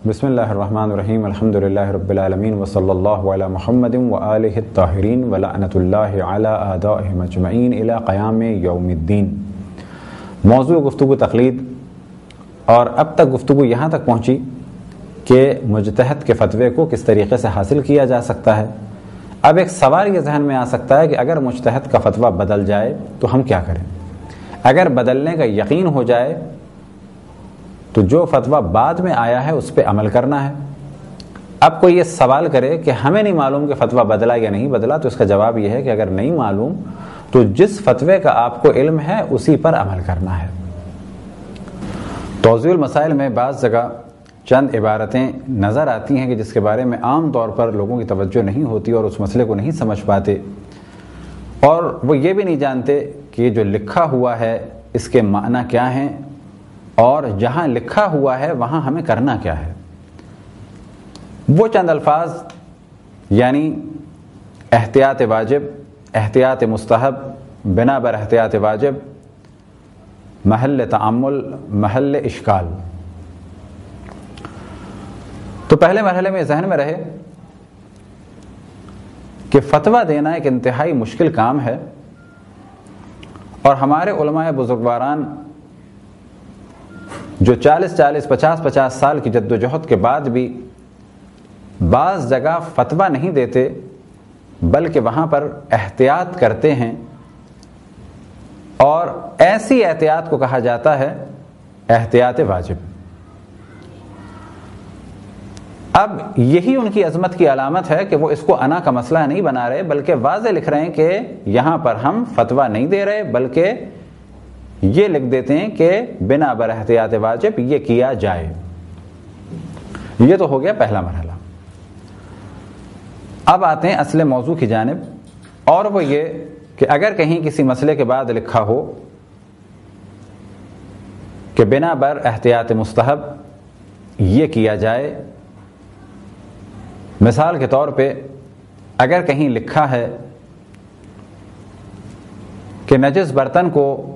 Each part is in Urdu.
بسم اللہ الرحمن الرحیم الحمدللہ رب العالمین وصلی اللہ علی محمد وآلہ الطاہرین ولعنۃ اللہ علی اعدائہم اجمعین الی قیام یوم الدین۔ موضوع گفتگو تقلید، اور اب تک گفتگو یہاں تک پہنچی کہ مجتہد کے فتوے کو کس طریقے سے حاصل کیا جا سکتا ہے۔ اب ایک سوال یہ ذہن میں آ سکتا ہے کہ اگر مجتہد کا فتویٰ بدل جائے تو ہم کیا کریں؟ اگر بدلنے کا یقین ہو جائے تو جو فتویٰ بعد میں آیا ہے اس پہ عمل کرنا ہے۔ اب کوئی یہ سوال کرے کہ ہمیں نہیں معلوم کہ فتویٰ بدلا یا نہیں بدلا، تو اس کا جواب یہ ہے کہ اگر نہیں معلوم تو جس فتوے کا آپ کو علم ہے اسی پر عمل کرنا ہے۔ توضیح المسائل میں بعض جگہ چند عبارتیں نظر آتی ہیں کہ جس کے بارے میں عام طور پر لوگوں کی توجہ نہیں ہوتی اور اس مسئلے کو نہیں سمجھ پاتے، اور وہ یہ بھی نہیں جانتے کہ جو لکھا ہوا ہے اس کے معنی کیا ہیں، اور جہاں لکھا ہوا ہے وہاں ہمیں کرنا کیا ہے۔ وہ چند الفاظ یعنی احتیاط واجب، احتیاط مستحب، بنا بر احتیاط واجب، محل تعامل، محل اشکال، تو پہلے مرحلے میں ذہن میں رہے کہ فتویٰ دینا ایک انتہائی مشکل کام ہے، اور ہمارے علماء بزرگواران جو 50 سال کی جد و جہد کے بعد بھی بعض جگہ فتویٰ نہیں دیتے بلکہ وہاں پر احتیاط کرتے ہیں، اور ایسی احتیاط کو کہا جاتا ہے احتیاط واجب۔ اب یہی ان کی عظمت کی علامت ہے کہ وہ اس کو انا کا مسئلہ نہیں بنا رہے بلکہ واضح لکھ رہے ہیں کہ یہاں پر ہم فتویٰ نہیں دے رہے بلکہ یہ لکھ دیتے ہیں کہ بنا بر احتیاط واجب یہ کیا جائے۔ یہ تو ہو گیا پہلا مرحلہ۔ اب آتے ہیں اصل موضوع کی جانب، اور وہ یہ کہ اگر کہیں کسی مسئلے کے بعد لکھا ہو کہ بنا بر احتیاط مستحب یہ کیا جائے، مثال کے طور پہ اگر کہیں لکھا ہے کہ نجس برتن کو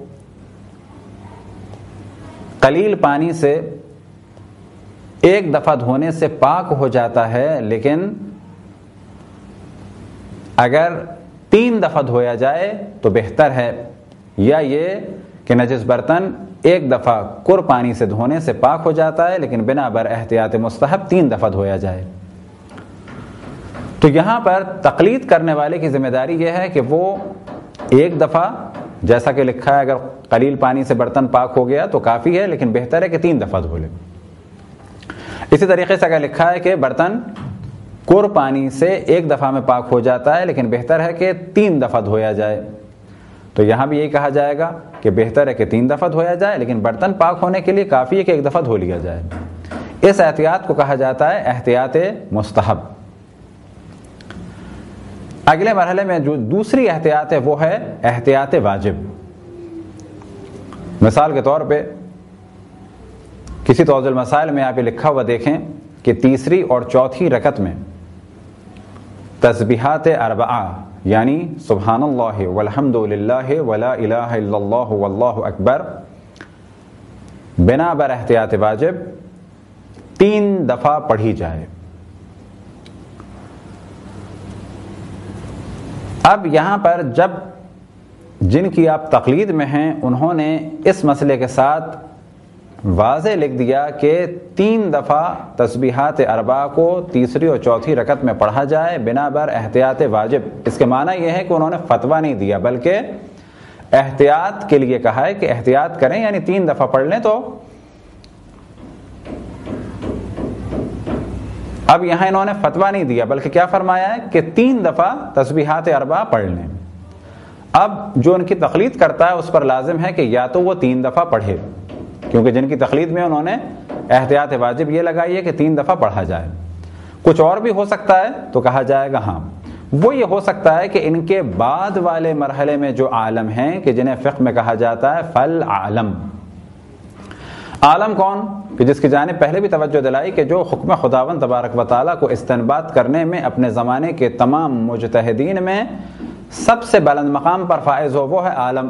قلیل پانی سے ایک دفعہ دھونے سے پاک ہو جاتا ہے، لیکن اگر 3 دفعہ دھویا جائے تو بہتر ہے، یا یہ کہ نجس برتن ایک دفعہ کر پانی سے دھونے سے پاک ہو جاتا ہے لیکن بنا بر احتیاط مستحب 3 دفعہ دھویا جائے، تو یہاں پر تقلید کرنے والے کی ذمہ داری یہ ہے کہ وہ ایک دفعہ جیسا کہ لکھا ہے اگر قلیل پانی سے برتن پاک ہو گیا تو کافی ہے، لیکن بہتر ہے کہ 3 دفعہ دھو لے۔ اسی طریقے سے اگر لکھا ہے کہ برتن کر پانی سے ایک دفعہ میں پاک ہو جاتا ہے لیکن بہتر ہے کہ 3 دفعہ دھویا جائے، تو یہاں بھی یہی کہا جائے گا کہ بہتر ہے کہ 3 دفعہ دھویا جائے، لیکن برتن پاک ہونے کے لیے کافی ہے کہ 1 دفعہ دھو لیا جائے۔ اس احتیاط کو کہا جاتا ہے احتیاط مستحب۔ اگلے مرحلے میں جو دوسری احتیاط ہے وہ ہے احتیاط واجب۔ مثال کے طور پہ کسی توضیح المسائل میں آپ یہ لکھا ہوا دیکھیں کہ تیسری اور چوتھی رکعت میں تسبیحات 4 یعنی سبحان اللہ والحمد للہ ولا الہ الا اللہ واللہ اکبر بنا بر احتیاط واجب 3 دفعہ پڑھی جائے۔ اب یہاں پر جب جن کی آپ تقلید میں ہیں انہوں نے اس مسئلے کے ساتھ واضح لکھ دیا کہ 3 دفعہ تسبیحات 4 کو تیسری اور چوتھی رکعت میں پڑھا جائے بنا بر احتیاط واجب، اس کے معنی یہ ہے کہ انہوں نے فتویٰ نہیں دیا بلکہ احتیاط کے لیے کہا ہے کہ احتیاط کریں، یعنی 3 دفعہ پڑھ لیں۔ تو اب یہاں انہوں نے فتویٰ نہیں دیا بلکہ کیا فرمایا ہے کہ 3 دفعہ تسبیحات 4 پڑھ لیں۔ اب جو ان کی تقلید کرتا ہے اس پر لازم ہے کہ یا تو وہ 3 دفعہ پڑھے، کیونکہ جن کی تقلید میں انہوں نے احتیاط واجب یہ لگائی ہے کہ 3 دفعہ پڑھا جائے۔ کچھ اور بھی ہو سکتا ہے تو کہا جائے گا ہاں، وہ یہ ہو سکتا ہے کہ ان کے بعد والے مرحلے میں جو عالم ہیں کہ جنہیں فقہ میں کہا جاتا ہے فل عالم۔ عالم کون؟ کہ جس کی جانب پہلے بھی توجہ دلائی کہ جو حکم خداوند تبارک و تعالیٰ کو استنباط کرنے میں اپنے زمانے کے تمام مجتہدین میں سب سے بلند مقام پر فائز ہو وہ ہے عالم۔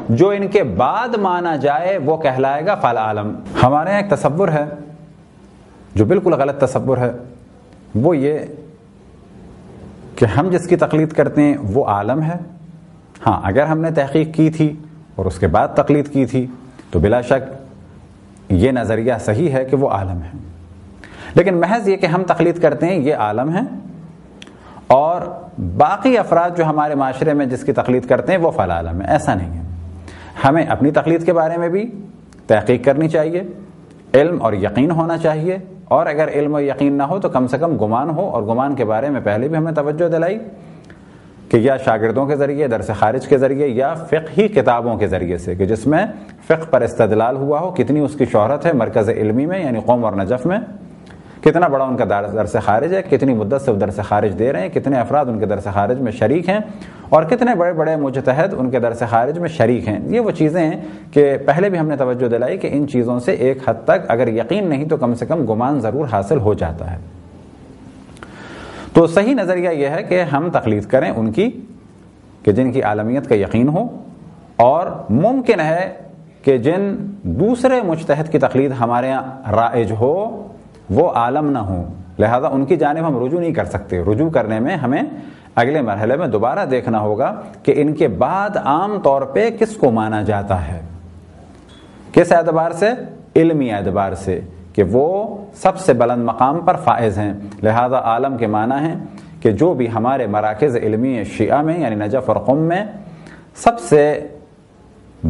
جو ان کے بعد مانا جائے وہ کہلائے گا فل عالم۔ ہمارے یہاں ایک تصور ہے جو بالکل غلط تصور ہے وہ یہ کہ ہم جس کی تقلید کرتے ہیں وہ عالم ہے. ہاں اگر ہم نے تحقیق کی تھی اور اس کے بعد تقلید کی تھی تو بلا شک یہ نظریہ صحیح ہے کہ وہ عالم ہے، لیکن محض یہ کہ ہم تقلید کرتے ہیں یہ عالم ہے اور باقی افراد جو ہمارے معاشرے میں جس کی تقلید کرتے ہیں وہ فل عالم ہے، ایسا نہیں ہے. ہمیں اپنی تقلید کے بارے میں بھی تحقیق کرنی چاہیے، علم اور یقین ہونا چاہیے، اور اگر علم و یقین نہ ہو تو کم سے کم گمان ہو. اور گمان کے بارے میں پہلے بھی ہم نے توجہ دلائی کہ یا شاگردوں کے ذریعے، درس خارج کے ذریعے، یا فقہی کتابوں کے ذریعے سے کہ جس میں فقہ پر استدلال ہوا ہو. کتنی اس کی شہرت ہے مرکز علمی میں یعنی قوم اور نجف میں، کتنا بڑا ان کا درس خارج ہے، کتنی مدت سے وہ درس خارج دے رہے ہیں، کتنے افراد ان کے درس خارج میں شریک ہیں، اور کتنے بڑے بڑے مجتہد ان کے درس خارج میں شریک ہیں. یہ وہ چیزیں ہیں کہ پہلے بھی ہم نے توجہ دلائی کہ ان چیزوں سے ایک حد تک اگر یقین نہیں تو کم سے کم گمان ضرور حاصل ہو جاتا ہے. تو صحیح نظریہ یہ ہے کہ ہم تقلید کریں ان کی کہ جن کی عالمیت کا یقین ہو، اور ممکن ہے کہ جن دوسرے مجتہد کی تقلید ہمارے یہاں رائج ہو وہ عالم نہ ہوں، لہذا ان کی جانب ہم رجوع نہیں کر سکتے. رجوع کرنے میں ہمیں اگلے مرحلے میں دوبارہ دیکھنا ہوگا کہ ان کے بعد عام طور پہ کس کو مانا جاتا ہے، کس اعتبار سے؟ علمی اعتبار سے کہ وہ سب سے بلند مقام پر فائز ہیں. لہذا عالم کے معنی ہیں کہ جو بھی ہمارے مراکز علمی شیعہ میں یعنی نجف اور قم میں سب سے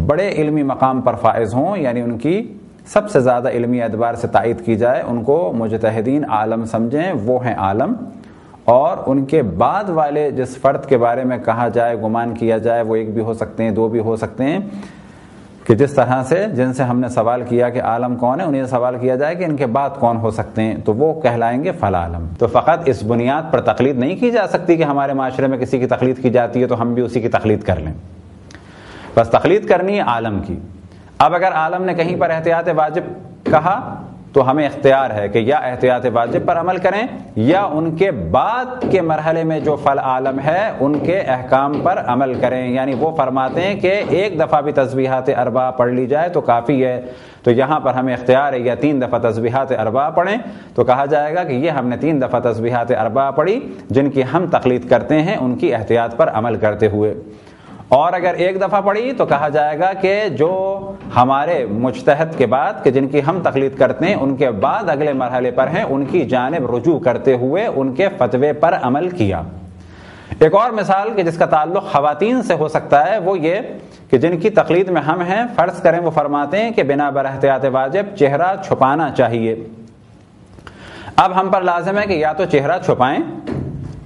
بڑے علمی مقام پر فائز ہوں، یعنی ان کی سب سے زیادہ علمی اعتبار سے تائید کی جائے، ان کو مجتہدین عالم سمجھیں، وہ ہیں عالم. اور ان کے بعد والے جس فرد کے بارے میں کہا جائے، گمان کیا جائے، وہ ایک بھی ہو سکتے ہیں، دو بھی ہو سکتے ہیں، کہ جس طرح سے جن سے ہم نے سوال کیا کہ عالم کون ہے، انہیں سوال کیا جائے کہ ان کے بعد کون ہو سکتے ہیں، تو وہ کہلائیں گے فل عالم. تو فقط اس بنیاد پر تقلید نہیں کی جا سکتی کہ ہمارے معاشرے میں کسی کی تقلید کی جاتی ہے تو ہم بھی اسی کی تقلید کر لیں. بس تقلید کرنی ہے عالم کی. اب اگر عالم نے کہیں پر احتیاط واجب کہا تو ہمیں اختیار ہے کہ یا احتیاط واجب پر عمل کریں یا ان کے بعد کے مرحلے میں جو فل عالم ہے ان کے احکام پر عمل کریں. یعنی وہ فرماتے ہیں کہ ایک دفعہ بھی تسبیحات اربعہ پڑھ لی جائے تو کافی ہے، تو یہاں پر ہمیں اختیار ہے یا 3 دفعہ تسبیحات اربعہ پڑھیں، تو کہا جائے گا کہ یہ ہم نے 3 دفعہ تسبیحات اربعہ پڑھی جن کی ہم تقلید کرتے ہیں ان کی احتیاط پر عمل کرتے ہوئے. اور اگر 1 دفعہ پڑھی تو کہا جائے گا کہ جو ہمارے مجتہد کے بعد کہ جن کی ہم تقلید کرتے ہیں ان کے بعد اگلے مرحلے پر ہیں ان کی جانب رجوع کرتے ہوئے ان کے فتوے پر عمل کیا. ایک اور مثال کہ جس کا تعلق خواتین سے ہو سکتا ہے وہ یہ کہ جن کی تقلید میں ہم ہیں، فرض کریں وہ فرماتے ہیں کہ بنا بر احتیاط واجب چہرہ چھپانا چاہیے. اب ہم پر لازم ہے کہ یا تو چہرہ چھپائیں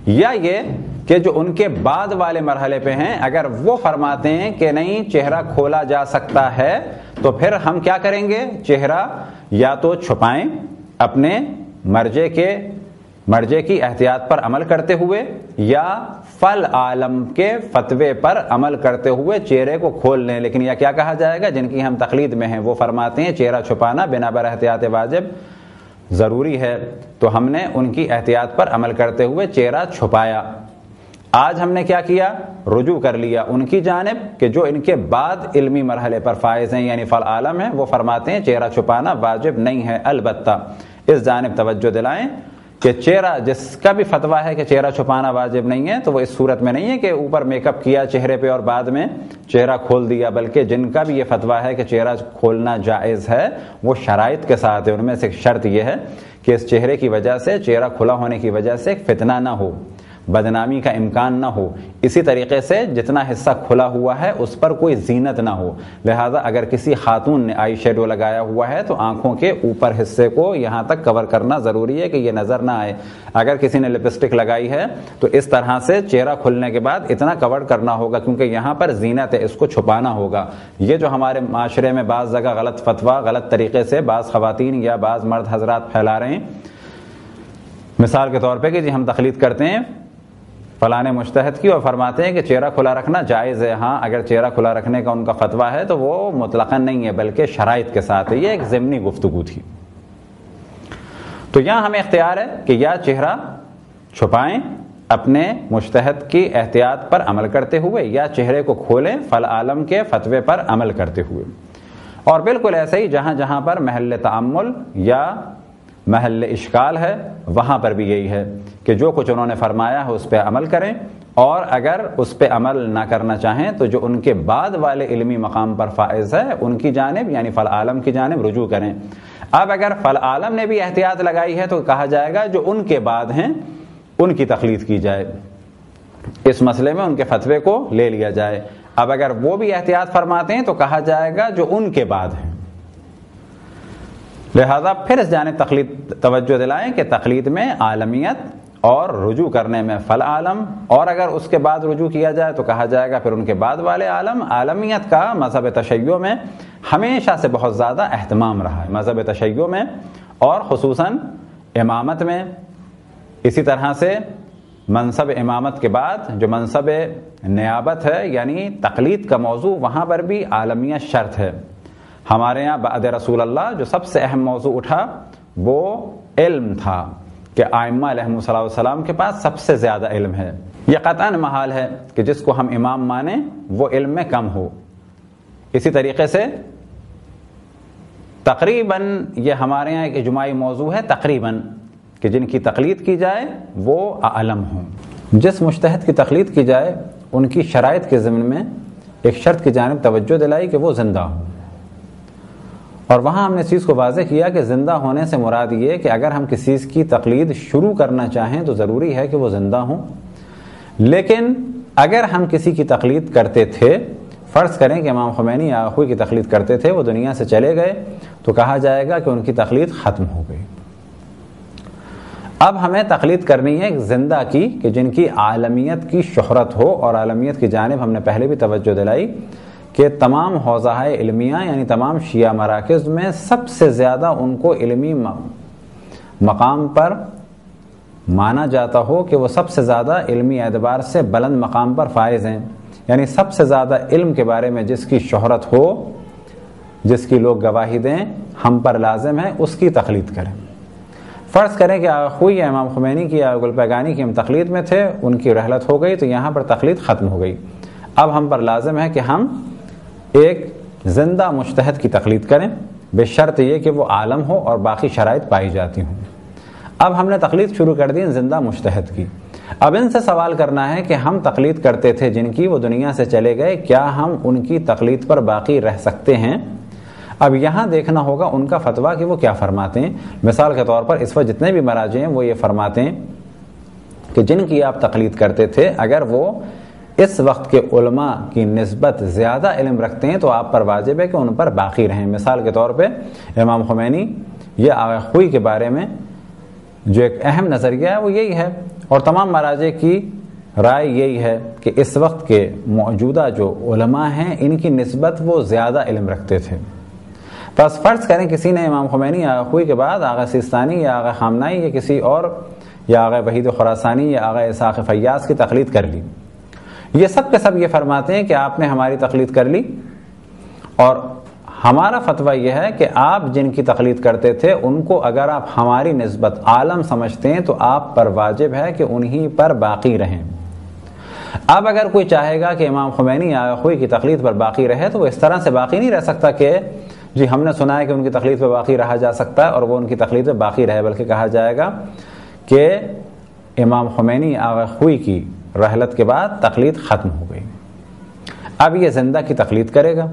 یا یہ کہ جو ان کے بعد والے مرحلے پہ ہیں اگر وہ فرماتے ہیں کہ نہیں چہرہ کھولا جا سکتا ہے تو پھر ہم کیا کریں گے؟ چہرہ یا تو چھپائیں اپنے مرجے کی احتیاط پر عمل کرتے ہوئے، یا فل عالم کے فتوے پر عمل کرتے ہوئے چہرے کو کھول لیں. لیکن یہ کیا کہا جائے گا؟ جن کی ہم تقلید میں ہیں وہ فرماتے ہیں چہرہ چھپانا بنا بر احتیاط واجب ضروری ہے، تو ہم نے ان کی احتیاط پر عمل کرتے ہوئے چہرہ چھپایا. آج ہم نے کیا کیا؟ رجوع کر لیا ان کی جانب کہ جو ان کے بعد علمی مرحلے پر فائز ہیں یعنی فل عالم ہیں، وہ فرماتے ہیں چہرہ چھپانا واجب نہیں ہے. البتہ اس جانب توجہ دلائیں کہ چہرہ جس کا بھی فتویٰ ہے کہ چہرہ چھپانا واجب نہیں ہے تو وہ اس صورت میں نہیں ہے کہ اوپر میک اپ کیا چہرے پہ اور بعد میں چہرہ کھول دیا، بلکہ جن کا بھی یہ فتویٰ ہے کہ چہرہ کھولنا جائز ہے وہ شرائط کے ساتھ ہے. ان میں سے ایک شرط یہ ہے کہ اس چہرے کی وجہ سے، چہرہ کھلا ہونے کی وجہ سے فتنہ نہ ہو، بدنامی کا امکان نہ ہو. اسی طریقے سے جتنا حصہ کھلا ہوا ہے اس پر کوئی زینت نہ ہو. لہذا اگر کسی خاتون نے آئی شیڈو لگایا ہوا ہے تو آنکھوں کے اوپر حصے کو یہاں تک کور کرنا ضروری ہے کہ یہ نظر نہ آئے. اگر کسی نے لپسٹک لگائی ہے تو اس طرح سے چہرہ کھلنے کے بعد اتنا کور کرنا ہوگا کیونکہ یہاں پر زینت ہے، اس کو چھپانا ہوگا. یہ جو ہمارے معاشرے میں بعض جگہ غلط فتویٰ غلط طریقے سے بعض خواتین یا بعض مرد حضرات پھیلا رہے ہیں، مثال کے طور پہ کہ جی ہم تقلید کرتے ہیں فلانے مجتہد کی اور فرماتے ہیں کہ چہرہ کھلا رکھنا جائز ہے. ہاں اگر چہرہ کھلا رکھنے کا ان کا فتویٰ ہے تو وہ مطلقاً نہیں ہے بلکہ شرائط کے ساتھ ہے. یہ ایک ضمنی گفتگو تھی. تو یہاں ہمیں اختیار ہے کہ یا چہرہ چھپائیں اپنے مجتہد کی احتیاط پر عمل کرتے ہوئے یا چہرے کو کھولیں فل عالم کے فتوے پر عمل کرتے ہوئے. اور بالکل ایسے ہی جہاں جہاں پر محل تعمل یا محل اشکال ہے وہاں پر بھی یہی ہے کہ جو کچھ انہوں نے فرمایا ہے اس پہ عمل کریں، اور اگر اس پہ عمل نہ کرنا چاہیں تو جو ان کے بعد والے علمی مقام پر فائز ہے ان کی جانب یعنی فل عالم کی جانب رجوع کریں۔ اب اگر فل عالم نے بھی احتیاط لگائی ہے تو کہا جائے گا جو ان کے بعد ہیں ان کی تقلید کی جائے، اس مسئلے میں ان کے فتوے کو لے لیا جائے۔ اب اگر وہ بھی احتیاط فرماتے ہیں تو کہا جائے گا جو ان کے بعد ہیں۔ لہذا پھر اس جانب تقلید توجہ دلائیں کہ تقلید میں عالمیت اور رجوع کرنے میں فل عالم، اور اگر اس کے بعد رجوع کیا جائے تو کہا جائے گا پھر ان کے بعد والے عالم۔ عالمیت کا مذہب تشیع میں ہمیشہ سے بہت زیادہ اہتمام رہا ہے، مذہب تشیع میں اور خصوصاً امامت میں۔ اسی طرح سے منصب امامت کے بعد جو منصب نیابت ہے یعنی تقلید کا موضوع، وہاں پر بھی عالمیت شرط ہے۔ ہمارے ہاں بعد رسول اللہ جو سب سے اہم موضوع اٹھا وہ علم تھا کہ ائمہ علیہم السلام کے پاس سب سے زیادہ علم ہے۔ یہ قطعاً محال ہے کہ جس کو ہم امام مانیں وہ علم میں کم ہو۔ اسی طریقے سے تقریباً یہ ہمارے یہاں ایک اجماعی موضوع ہے تقریباً کہ جن کی تقلید کی جائے وہ اعلم ہوں۔ جس مجتہد کی تقلید کی جائے ان کی شرائط کے ضمن میں ایک شرط کی جانب توجہ دلائی کہ وہ زندہ ہوں، اور وہاں ہم نے اس چیز کو واضح کیا کہ زندہ ہونے سے مراد یہ کہ اگر ہم کسی چیز کی تقلید شروع کرنا چاہیں تو ضروری ہے کہ وہ زندہ ہوں۔ لیکن اگر ہم کسی کی تقلید کرتے تھے، فرض کریں کہ امام خمینی یا آخوئی کی تقلید کرتے تھے، وہ دنیا سے چلے گئے، تو کہا جائے گا کہ ان کی تقلید ختم ہو گئی۔ اب ہمیں تقلید کرنی ہے ایک زندہ کی کہ جن کی عالمیت کی شہرت ہو، اور عالمیت کی جانب ہم نے پہلے بھی توجہ دلائی کہ تمام حوزہ علمیہ یعنی تمام شیعہ مراکز میں سب سے زیادہ ان کو علمی مقام پر مانا جاتا ہو کہ وہ سب سے زیادہ علمی اعتبار سے بلند مقام پر فائز ہیں، یعنی سب سے زیادہ علم کے بارے میں جس کی شہرت ہو، جس کی لوگ گواہی دیں ہم پر لازم ہے اس کی تقلید کریں۔ فرض کریں کہ آخوئی یا امام خمینی کی یا گلپیگانی کی ہم تقلید میں تھے، ان کی رحلت ہو گئی تو یہاں پر تقلید ختم ہو گئی۔ اب ہم پر لازم ہے کہ ہم ایک زندہ مجتہد کی تقلید کریں، بے شرط یہ کہ وہ عالم ہو اور باقی شرائط پائی جاتی ہوں۔ اب ہم نے تقلید شروع کر دی زندہ مجتہد کی۔ اب ان سے سوال کرنا ہے کہ ہم تقلید کرتے تھے جن کی، وہ دنیا سے چلے گئے، کیا ہم ان کی تقلید پر باقی رہ سکتے ہیں؟ اب یہاں دیکھنا ہوگا ان کا فتویٰ کہ وہ کیا فرماتے ہیں۔ مثال کے طور پر اس وقت جتنے بھی مراجع ہیں وہ یہ فرماتے ہیں کہ جن کی آپ تقلید کرتے تھے اگر وہ اس وقت کے علماء کی نسبت زیادہ علم رکھتے ہیں تو آپ پر واجب ہے کہ ان پر باقی رہیں۔ مثال کے طور پہ امام خمینی یا آخوئی کے بارے میں جو ایک اہم نظریہ ہے وہ یہی ہے، اور تمام مراجع کی رائے یہی ہے کہ اس وقت کے موجودہ جو علماء ہیں ان کی نسبت وہ زیادہ علم رکھتے تھے۔ بس فرض کریں کسی نے امام خمینی یا آخوئی کے بعد آغا سیستانی یا آغا خامنائی یا کسی اور یا آغا وحید خراسانی یا آغا اسحاق فیاض کی تقلید کر لی، یہ سب کے سب یہ فرماتے ہیں کہ آپ نے ہماری تقلید کر لی، اور ہمارا فتویٰ یہ ہے کہ آپ جن کی تقلید کرتے تھے ان کو اگر آپ ہماری نسبت عالم سمجھتے ہیں تو آپ پر واجب ہے کہ انہی پر باقی رہیں۔ اب اگر کوئی چاہے گا کہ امام خمینی یا آخوئی کی تقلید پر باقی رہے تو وہ اس طرح سے باقی نہیں رہ سکتا کہ جی ہم نے سنا ہے کہ ان کی تقلید پہ باقی رہا جا سکتا ہے اور وہ ان کی تقلید پہ باقی رہے، بلکہ کہا جائے گا کہ امام خمینی آخوئی کی رحلت کے بعد تقلید ختم ہو گئی۔ اب یہ زندہ کی تقلید کرے گا۔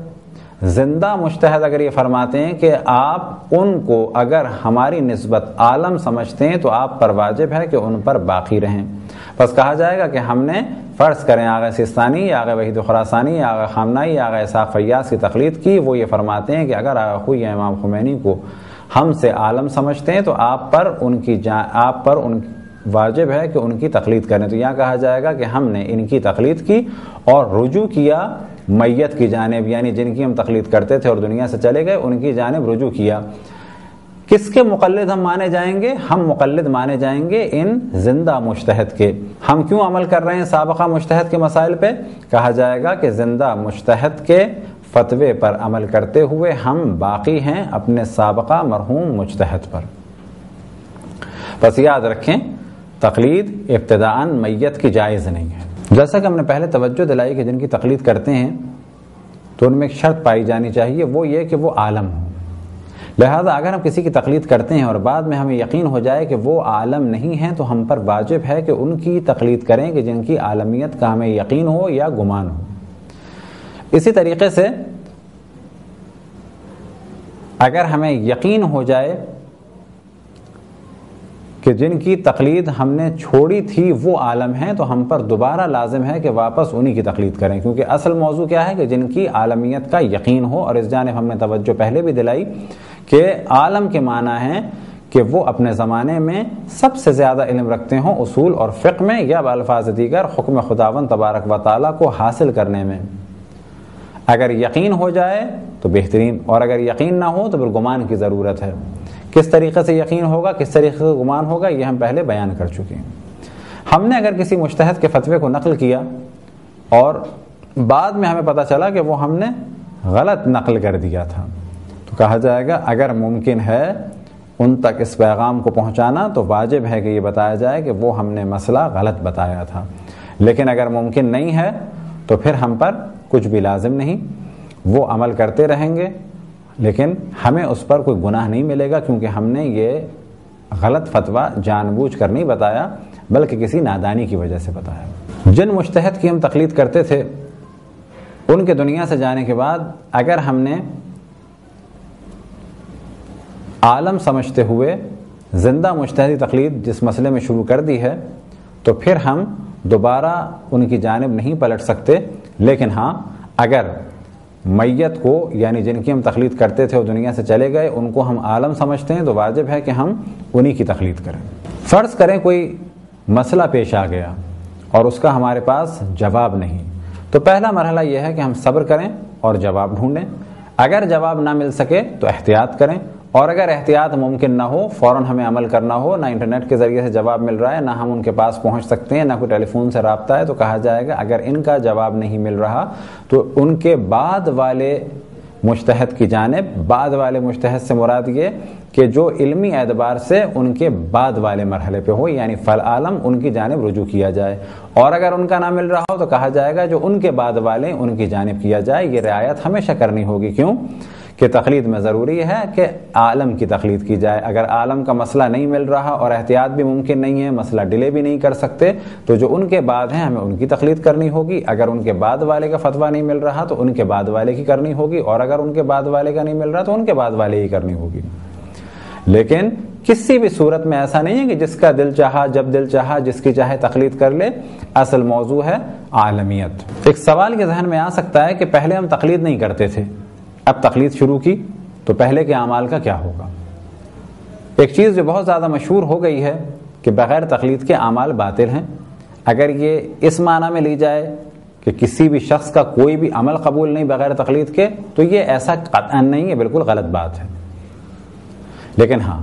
زندہ مجتہد اگر یہ فرماتے ہیں کہ آپ ان کو اگر ہماری نسبت عالم سمجھتے ہیں تو آپ پر واجب ہے کہ ان پر باقی رہیں، بس کہا جائے گا کہ ہم نے فرض کریں آغا سیستانی یا آغا وحید خراسانی یا آغا خامنائی یا آغا اسحاق فیاض کی تقلید کی، وہ یہ فرماتے ہیں کہ اگر آغا خوئی یا امام خمینی کو ہم سے عالم سمجھتے ہیں تو آپ پر ان واجب ہے کہ ان کی تقلید کریں۔ تو یہاں کہا جائے گا کہ ہم نے ان کی تقلید کی اور رجوع کیا میت کی جانب، یعنی جن کی ہم تقلید کرتے تھے اور دنیا سے چلے گئے ان کی جانب رجوع کیا۔ کس کے مقلد ہم مانے جائیں گے؟ ہم مقلد مانے جائیں گے ان زندہ مجتہد کے۔ ہم کیوں عمل کر رہے ہیں سابقہ مجتہد کے مسائل پہ؟ کہا جائے گا کہ زندہ مجتہد کے فتوے پر عمل کرتے ہوئے ہم باقی ہیں اپنے سابقہ مرحوم مجتہد پر۔ بس یاد رکھیں تقلید ابتداءً میت کی جائز نہیں ہے۔ جیسا کہ ہم نے پہلے توجہ دلائی کہ جن کی تقلید کرتے ہیں تو ان میں ایک شرط پائی جانی چاہیے، وہ یہ کہ وہ عالم ہوں۔ لہذا اگر ہم کسی کی تقلید کرتے ہیں اور بعد میں ہمیں یقین ہو جائے کہ وہ عالم نہیں ہیں تو ہم پر واجب ہے کہ ان کی تقلید کریں کہ جن کی عالمیت کا ہمیں یقین ہو یا گمان ہو۔ اسی طریقے سے اگر ہمیں یقین ہو جائے کہ جن کی تقلید ہم نے چھوڑی تھی وہ عالم ہیں تو ہم پر دوبارہ لازم ہے کہ واپس انہی کی تقلید کریں، کیونکہ اصل موضوع کیا ہے کہ جن کی عالمیت کا یقین ہو۔ اور اس جانب ہم نے توجہ پہلے بھی دلائی کہ عالم کے معنی ہیں کہ وہ اپنے زمانے میں سب سے زیادہ علم رکھتے ہوں اصول اور فقہ میں، یا بالفاظ دیگر حکم خداوند تبارک و تعالیٰ کو حاصل کرنے میں۔ اگر یقین ہو جائے تو بہترین، اور اگر یقین نہ ہو تو پھر گمان کی ضرورت ہے۔ کس طریقے سے یقین ہوگا، کس طریقے سے گمان ہوگا، یہ ہم پہلے بیان کر چکے ہیں۔ ہم نے اگر کسی مجتہد کے فتوے کو نقل کیا اور بعد میں ہمیں پتہ چلا کہ وہ ہم نے غلط نقل کر دیا تھا، تو کہا جائے گا اگر ممکن ہے ان تک اس پیغام کو پہنچانا تو واجب ہے کہ یہ بتایا جائے کہ وہ ہم نے مسئلہ غلط بتایا تھا، لیکن اگر ممکن نہیں ہے تو پھر ہم پر کچھ بھی لازم نہیں، وہ عمل کرتے رہیں گے، لیکن ہمیں اس پر کوئی گناہ نہیں ملے گا، کیونکہ ہم نے یہ غلط فتویٰ جان بوجھ کر نہیں بتایا بلکہ کسی نادانی کی وجہ سے بتایا۔ جن مجتہد کی ہم تقلید کرتے تھے ان کے دنیا سے جانے کے بعد اگر ہم نے عالم سمجھتے ہوئے زندہ مجتہدی تقلید جس مسئلے میں شروع کر دی ہے تو پھر ہم دوبارہ ان کی جانب نہیں پلٹ سکتے، لیکن ہاں اگر میت کو یعنی جن کی ہم تقلید کرتے تھے وہ دنیا سے چلے گئے، ان کو ہم عالم سمجھتے ہیں تو واجب ہے کہ ہم انہی کی تقلید کریں۔ فرض کریں کوئی مسئلہ پیش آ گیا اور اس کا ہمارے پاس جواب نہیں، تو پہلا مرحلہ یہ ہے کہ ہم صبر کریں اور جواب ڈھونڈیں۔ اگر جواب نہ مل سکے تو احتیاط کریں، اور اگر احتیاط ممکن نہ ہو، فوراً ہمیں عمل کرنا ہو، نہ انٹرنیٹ کے ذریعے سے جواب مل رہا ہے، نہ ہم ان کے پاس پہنچ سکتے ہیں، نہ کوئی ٹیلی فون سے رابطہ ہے، تو کہا جائے گا اگر ان کا جواب نہیں مل رہا تو ان کے بعد والے مجتہد کی جانب، بعد والے مجتہد سے مراد یہ کہ جو علمی اعتبار سے ان کے بعد والے مرحلے پہ ہو، یعنی فل عالم، ان کی جانب رجوع کیا جائے، اور اگر ان کا نہ مل رہا ہو تو کہا جائے گا جو ان کے بعد والے ان کی جانب کیا جائے۔ یہ رعایت ہمیشہ کرنی ہوگی، کیوں کہ تقلید میں ضروری ہے کہ عالم کی تقلید کی جائے۔ اگر عالم کا مسئلہ نہیں مل رہا اور احتیاط بھی ممکن نہیں ہے، مسئلہ ڈیلے بھی نہیں کر سکتے، تو جو ان کے بعد ہیں ہمیں ان کی تقلید کرنی ہوگی۔ اگر ان کے بعد والے کا فتویٰ نہیں مل رہا تو ان کے بعد والے کی کرنی ہوگی، اور اگر ان کے بعد والے کا نہیں مل رہا تو ان کے بعد والے کی کرنی ہوگی۔ لیکن کسی بھی صورت میں ایسا نہیں ہے کہ جس کا دل چاہا جب دل چاہا جس کی چاہے تقلید کر لے، اصل موضوع ہے عالمیت۔ ایک سوال کے ذہن میں آ سکتا ہے کہ پہلے ہم تقلید نہیں کرتے تھے، اب تقلید شروع کی تو پہلے کے اعمال کا کیا ہوگا؟ ایک چیز جو بہت زیادہ مشہور ہو گئی ہے کہ بغیر تقلید کے اعمال باطل ہیں۔ اگر یہ اس معنی میں لی جائے کہ کسی بھی شخص کا کوئی بھی عمل قبول نہیں بغیر تقلید کے، تو یہ ایسا قطعا نہیں ہے، بالکل غلط بات ہے۔ لیکن ہاں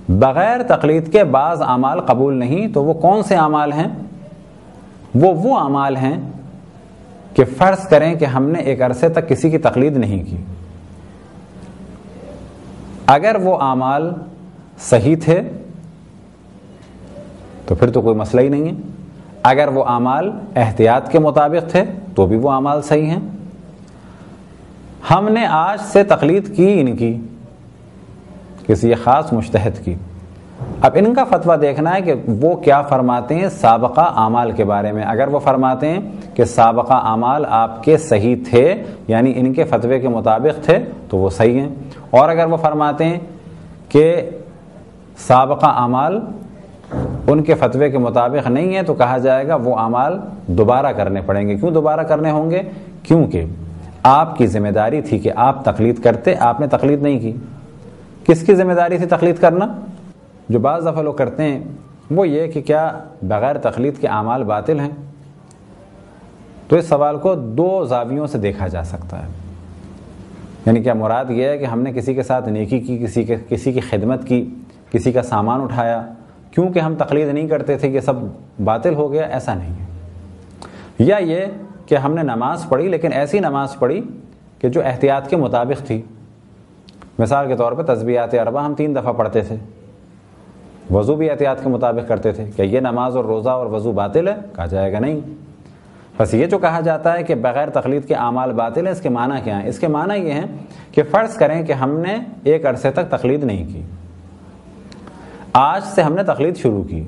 بغیر تقلید کے بعض اعمال قبول نہیں، تو وہ کون سے اعمال ہیں؟ وہ اعمال ہیں کہ فرض کریں کہ ہم نے ایک عرصے تک کسی کی تقلید نہیں کی، اگر وہ اعمال صحیح تھے تو پھر تو کوئی مسئلہ ہی نہیں ہے، اگر وہ اعمال احتیاط کے مطابق تھے تو بھی وہ اعمال صحیح ہیں۔ ہم نے آج سے تقلید کی ان کی کسی خاص مجتہد کی، اب ان کا فتویٰ دیکھنا ہے کہ وہ کیا فرماتے ہیں سابقہ اعمال کے بارے میں۔ اگر وہ فرماتے ہیں کہ سابقہ اعمال آپ کے صحیح تھے، یعنی ان کے فتوے کے مطابق تھے، تو وہ صحیح ہیں، اور اگر وہ فرماتے ہیں کہ سابقہ اعمال ان کے فتوے کے مطابق نہیں ہے، تو کہا جائے گا وہ اعمال دوبارہ کرنے پڑیں گے۔ کیوں دوبارہ کرنے ہوں گے؟ کیونکہ آپ کی ذمہ داری تھی کہ آپ تقلید کرتے، آپ نے تقلید نہیں کی۔ کس کی ذمہ داری تھی تقلید کرنا؟ جو بعض دفعہ لوگ کرتے ہیں وہ یہ کہ کیا بغیر تقلید کے اعمال باطل ہیں؟ تو اس سوال کو دو زاویوں سے دیکھا جا سکتا ہے۔ یعنی کیا مراد یہ ہے کہ ہم نے کسی کے ساتھ نیکی کی، کسی کی خدمت کی، کسی کا سامان اٹھایا، کیونکہ ہم تقلید نہیں کرتے تھے یہ سب باطل ہو گیا؟ ایسا نہیں ہے۔ یا یہ کہ ہم نے نماز پڑھی لیکن ایسی نماز پڑھی کہ جو احتیاط کے مطابق تھی، مثال کے طور پہ تسبیحات اربع ہم 3 دفعہ پڑھتے تھے، وضو بھی احتیاط کے مطابق کرتے تھے، کیا یہ نماز اور روزہ اور وضو باطل ہے؟ کہا جائے گا نہیں۔ بس یہ جو کہا جاتا ہے کہ بغیر تقلید کے اعمال باطل ہیں، اس کے معنی کیا ہیں؟ اس کے معنی یہ ہیں کہ فرض کریں کہ ہم نے ایک عرصے تک تقلید نہیں کی، آج سے ہم نے تقلید شروع کی،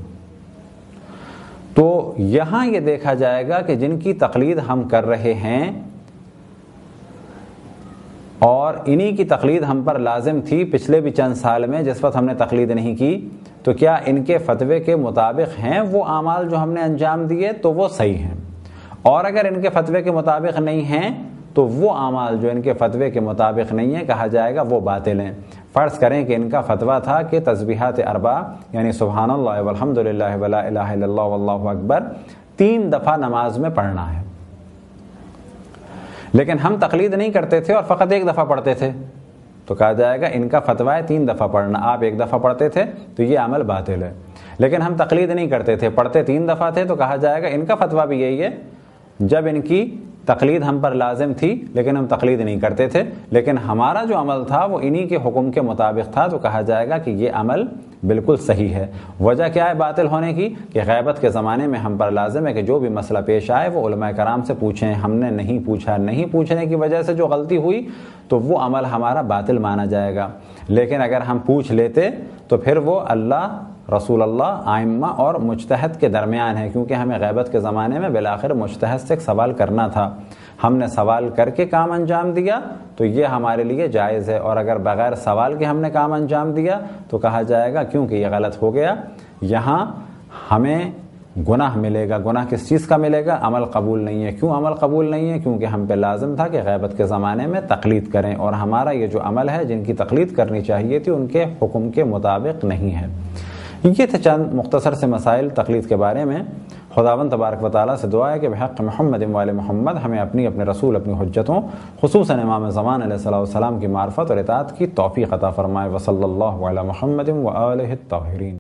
تو یہاں یہ دیکھا جائے گا کہ جن کی تقلید ہم کر رہے ہیں اور انہی کی تقلید ہم پر لازم تھی پچھلے بھی چند سال میں جس وقت ہم نے تقلید نہیں کی، تو کیا ان کے فتوے کے مطابق ہیں وہ اعمال جو ہم نے انجام دیے تو وہ صحیح ہیں، اور اگر ان کے فتوے کے مطابق نہیں ہیں تو وہ اعمال جو ان کے فتوے کے مطابق نہیں ہیں کہا جائے گا وہ باطل ہیں۔ فرض کریں کہ ان کا فتویٰ تھا کہ تسبیحات اربع یعنی سبحان اللہ والحمد للہ ولا الہ الا اللہ واللہ اکبر 3 دفعہ نماز میں پڑھنا ہے، لیکن ہم تقلید نہیں کرتے تھے اور فقط 1 دفعہ پڑھتے تھے، تو کہا جائے گا ان کا فتویٰ ہے 3 دفعہ پڑھنا، آپ 1 دفعہ پڑھتے تھے تو یہ عمل باطل ہے۔ لیکن ہم تقلید نہیں کرتے تھے، پڑھتے 3 دفعہ تھے، تو کہا جائے گا ان کا فتویٰ بھی یہی ہے، جب ان کی تقلید ہم پر لازم تھی لیکن ہم تقلید نہیں کرتے تھے، لیکن ہمارا جو عمل تھا وہ انہی کے حکم کے مطابق تھا، تو کہا جائے گا کہ یہ عمل بالکل صحیح ہے۔ وجہ کیا ہے باطل ہونے کی؟ کہ غیبت کے زمانے میں ہم پر لازم ہے کہ جو بھی مسئلہ پیش آئے وہ علماء کرام سے پوچھیں، ہم نے نہیں پوچھا، نہیں پوچھنے کی وجہ سے جو غلطی ہوئی تو وہ عمل ہمارا باطل مانا جائے گا، لیکن اگر ہم پوچھ لیتے تو پھر وہ اللہ، رسول اللہ، ائمہ اور مجتہد کے درمیان ہے، کیونکہ ہمیں غیبت کے زمانے میں بالآخر مجتہد سے ایک سوال کرنا تھا، ہم نے سوال کر کے کام انجام دیا تو یہ ہمارے لیے جائز ہے، اور اگر بغیر سوال کے ہم نے کام انجام دیا تو کہا جائے گا کیونکہ یہ غلط ہو گیا، یہاں ہمیں گناہ ملے گا۔ گناہ کس چیز کا ملے گا؟ عمل قبول نہیں ہے۔ کیوں عمل قبول نہیں ہے؟ کیونکہ ہم پہ لازم تھا کہ غیبت کے زمانے میں تقلید کریں، اور ہمارا یہ جو عمل ہے جن کی تقلید کرنی چاہیے تھی ان کے حکم کے مطابق نہیں ہے۔ یہ تھے چند مختصر سے مسائل تقلید کے بارے میں۔ خداوند تبارک و تعالیٰ سے دعا ہے کہ بحق محمد وآل محمد ہمیں اپنے رسول، اپنی حجتوں، خصوصاً امام زمان علیہ السلام کی معرفت اور اطاعت کی توفیق عطا فرمائے۔ وصلی اللہ علی محمد وآلہ الطاہرین۔